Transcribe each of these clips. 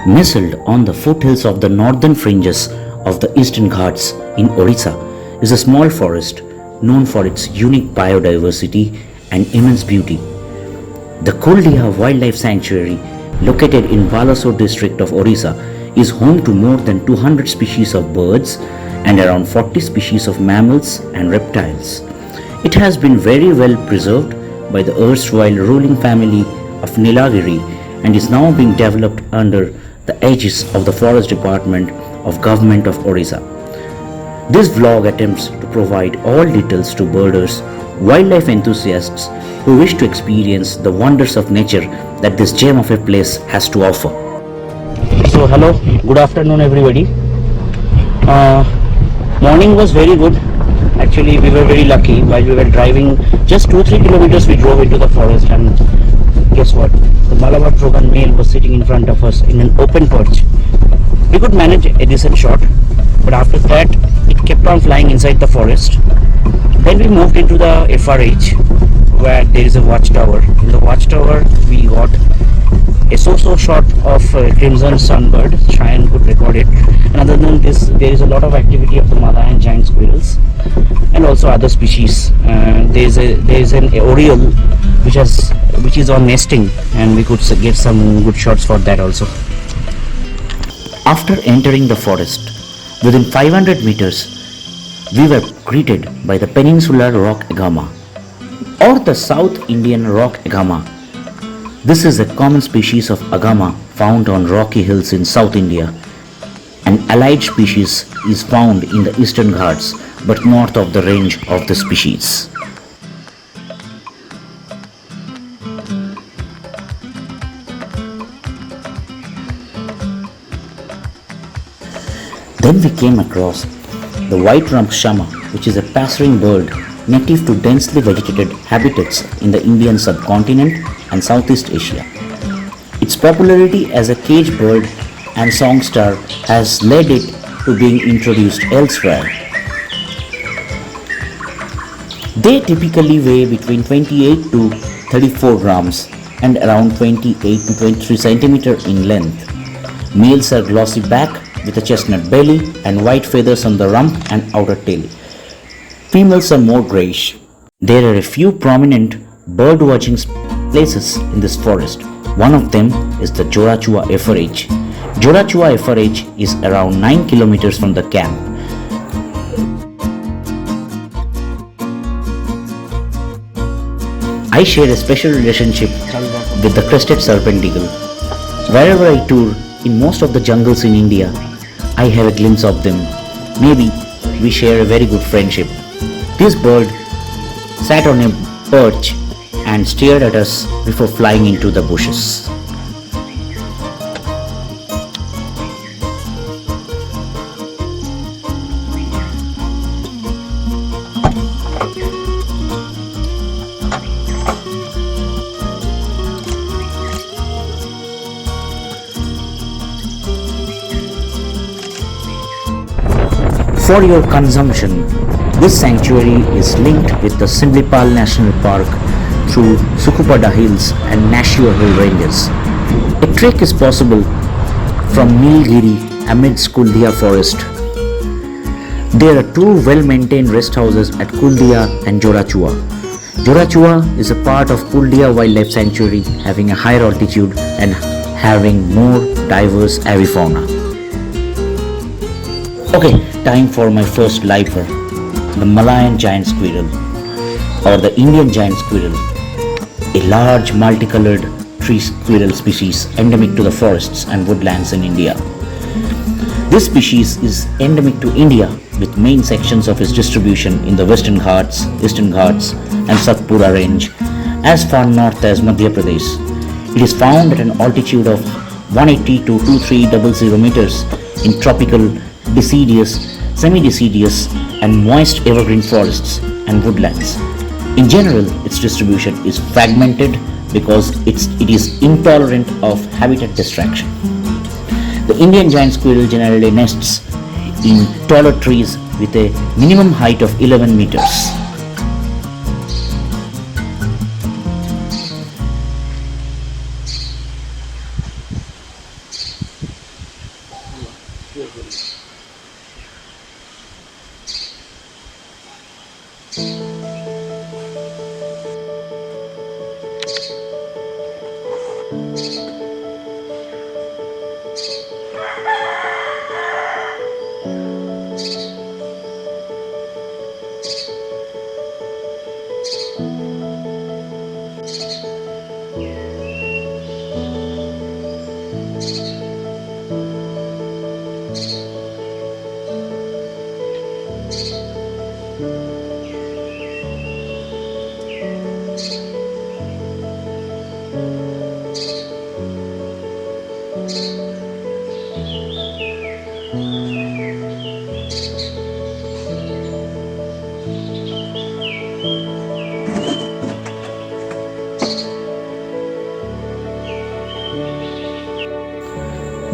Nestled on the foothills of the northern fringes of the Eastern Ghats in Odisha is a small forest known for its unique biodiversity and immense beauty. The Kuldiha Wildlife Sanctuary, located in Balasore District of Odisha, is home to more than 200 species of birds and around 40 species of mammals and reptiles. It has been very well preserved by the erstwhile ruling family of Nilagiri and is now being developed under the aegis of the Forest Department of Govt of Odisha. This vlog attempts to provide all details to birders, wildlife enthusiasts who wish to experience the wonders of nature that this gem of a place has to offer. So hello, good afternoon everybody. Morning was very good. Actually we were very lucky. While we were driving just 2-3 kilometers, we drove into the forest, and guess what? The Malabar Trogan male was sitting in front of us in an open perch. We could manage a decent shot, but after that it kept on flying inside the forest. Then we moved into the FRH, where there is a watchtower. In the watchtower we got a so-so shot of crimson sunbird. Cheyenne could record it. And other than this, there is a lot of activity of the Malayan giant squirrels and also other species. There is an oriole which is on nesting, and we could get some good shots for that also. After entering the forest, within 500 meters, we were greeted by the peninsular rock agama or the South Indian rock agama. This is a common species of agama found on rocky hills in South India. An allied species is found in the Eastern Ghats but north of the range of the species. Then we came across the white-rumped shama, which is a passerine bird native to densely vegetated habitats in the Indian subcontinent and Southeast Asia. Its popularity as a cage bird and songster has led it to being introduced elsewhere. They typically weigh between 28 to 34 grams and around 28 to 23 centimeter in length. Males are glossy back with a chestnut belly and white feathers on the rump and outer tail. Females are more grayish. There are a few prominent bird watching places in this forest. One of them is the Jorachua FRH. Jorachua FRH is around 9 kilometers from the camp. I share a special relationship with the crested serpent eagle. Wherever I tour in most of the jungles in India, I have a glimpse of them. Maybe we share a very good friendship. This bird sat on a perch and stared at us before flying into the bushes. For your consumption, this sanctuary is linked with the Simlipal National Park through Sukupada Hills and Nashua Hill ranges. A trek is possible from Nilagiri amidst Kuldiha forest. There are two well-maintained rest houses at Kuldiha and Jorachua. Jorachua is a part of Kuldiha Wildlife Sanctuary, having a higher altitude and having more diverse avifauna. Okay, time for my first lifer, the Malayan giant squirrel or the Indian giant squirrel, a large multicolored tree squirrel species endemic to the forests and woodlands in India. This species is endemic to India with main sections of its distribution in the Western Ghats, Eastern Ghats and Satpura range as far north as Madhya Pradesh. It is found at an altitude of 180 to 2300 meters in tropical, deciduous, semi-deciduous and moist evergreen forests and woodlands. In general, its distribution is fragmented because it is intolerant of habitat destruction. The Indian giant squirrel generally nests in taller trees with a minimum height of 11 meters.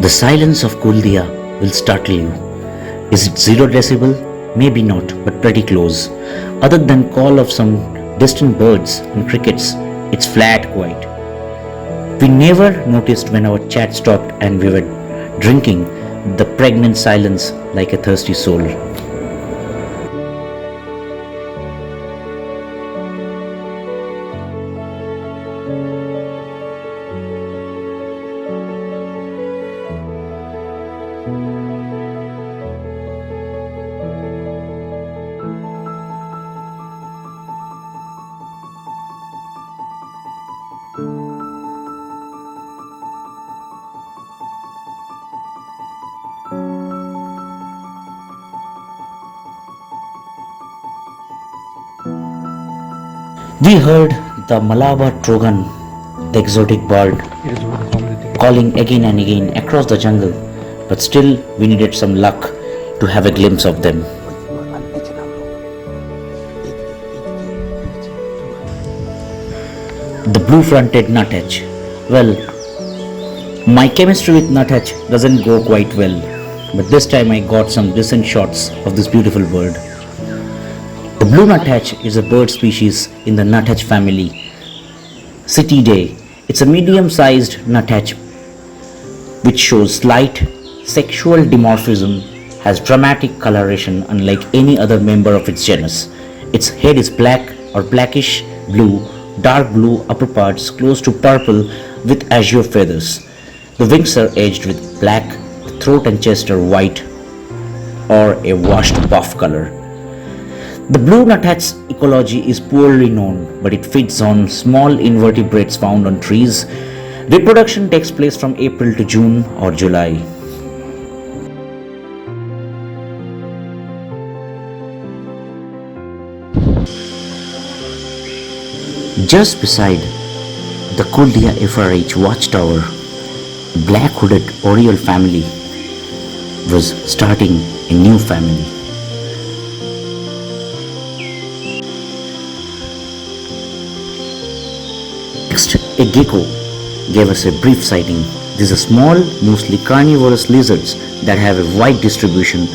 The silence of Kuldiha will startle you. Is it 0 decibel? Maybe not, but pretty close. Other than call of some distant birds and crickets, it's flat quiet. We never noticed when our chat stopped and we were drinking the pregnant silence like a thirsty soul. We heard the Malabar Trogan, the exotic bird, calling again and again across the jungle, but still we needed some luck to have a glimpse of them. The blue-fronted nuthatch. Well, my chemistry with nuthatch doesn't go quite well, but this time I got some decent shots of this beautiful bird. The blue nuthatch is a bird species in the nuthatch family, Cetidae. It's a medium-sized nuthatch which shows slight sexual dimorphism, has dramatic coloration unlike any other member of its genus. Its head is black or blackish blue, dark blue upper parts close to purple with azure feathers. The wings are edged with black, the throat and chest are white or a washed buff color. The blue nuthatch's ecology is poorly known, but it feeds on small invertebrates found on trees. Reproduction takes place from April to June or July. Just beside the Kuldiha FRH watchtower, a black-hooded ORIOLE family was starting a new family. Next, a gecko gave us a brief sighting. These are small, mostly carnivorous lizards that have a wide distribution.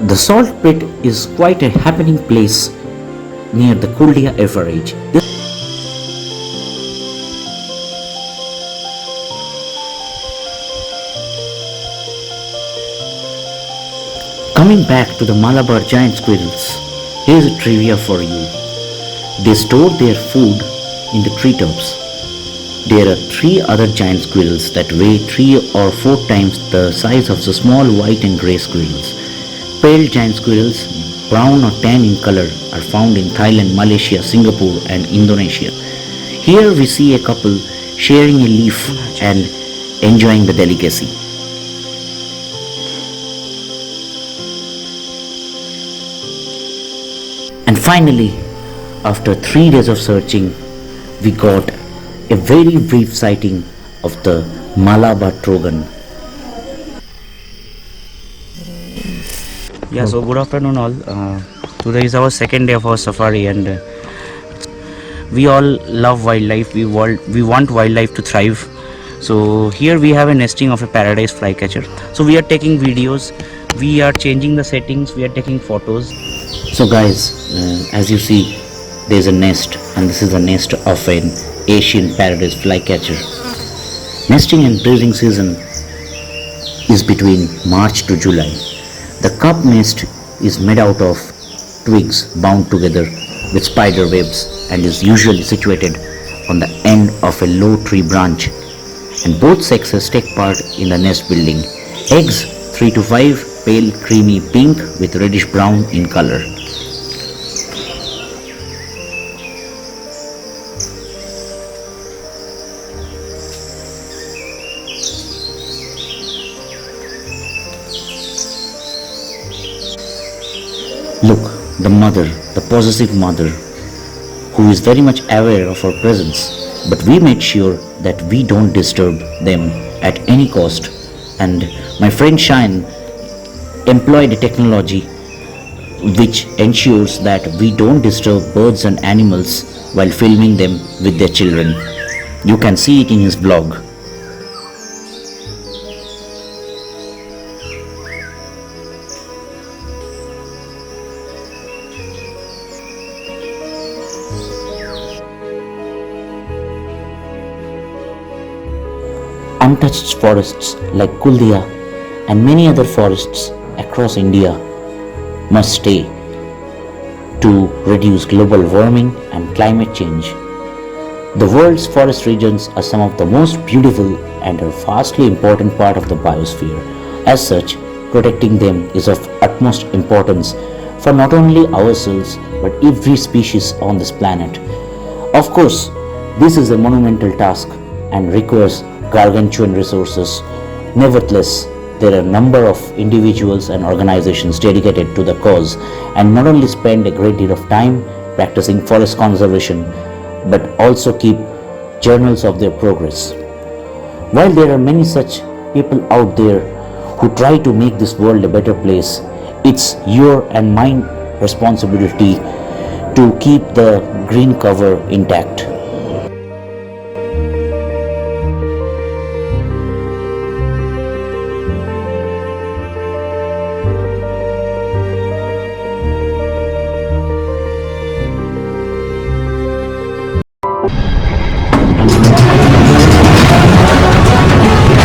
The salt pit is quite a happening place near the Kuldiha FRH. Coming back to the Malabar giant squirrels, here's a trivia for you. They store their food in the treetops. There are 3 other giant squirrels that weigh 3 or 4 times the size of the small white and grey squirrels. Pale giant squirrels, brown or tan in color, are found in Thailand, Malaysia, Singapore and Indonesia. Here we see a couple sharing a leaf and enjoying the delicacy. And finally, after 3 days of searching, we got a very brief sighting of the Malabar Trogan. Yeah, so good afternoon all. Today is our second day of our safari and we all love wildlife. We want wildlife to thrive. So here we have a nesting of a paradise flycatcher. So we are taking videos, we are changing the settings, we are taking photos. So guys, as you see, there is a nest, and this is the nest of an Asian paradise flycatcher. Nesting and breeding season is between March to July. The cup nest is made out of twigs bound together with spider webs and is usually situated on the end of a low tree branch, and both sexes take part in the nest building. Eggs 3 to 5, pale creamy pink with reddish brown in color. Look, the mother, the possessive mother, who is very much aware of our presence, but we made sure that we don't disturb them at any cost. And my friend Shine employed a technology which ensures that we don't disturb birds and animals while filming them with their children. You can see it in his blog. Untouched forests like Kuldiha and many other forests across India must stay to reduce global warming and climate change. The world's forest regions are some of the most beautiful and are vastly important part of the biosphere. As such, protecting them is of utmost importance for not only ourselves but every species on this planet. Of course, this is a monumental task and requires gargantuan resources. Nevertheless, there are a number of individuals and organizations dedicated to the cause and not only spend a great deal of time practicing forest conservation but also keep journals of their progress. While there are many such people out there who try to make this world a better place, it's your and mine responsibility to keep the green cover intact.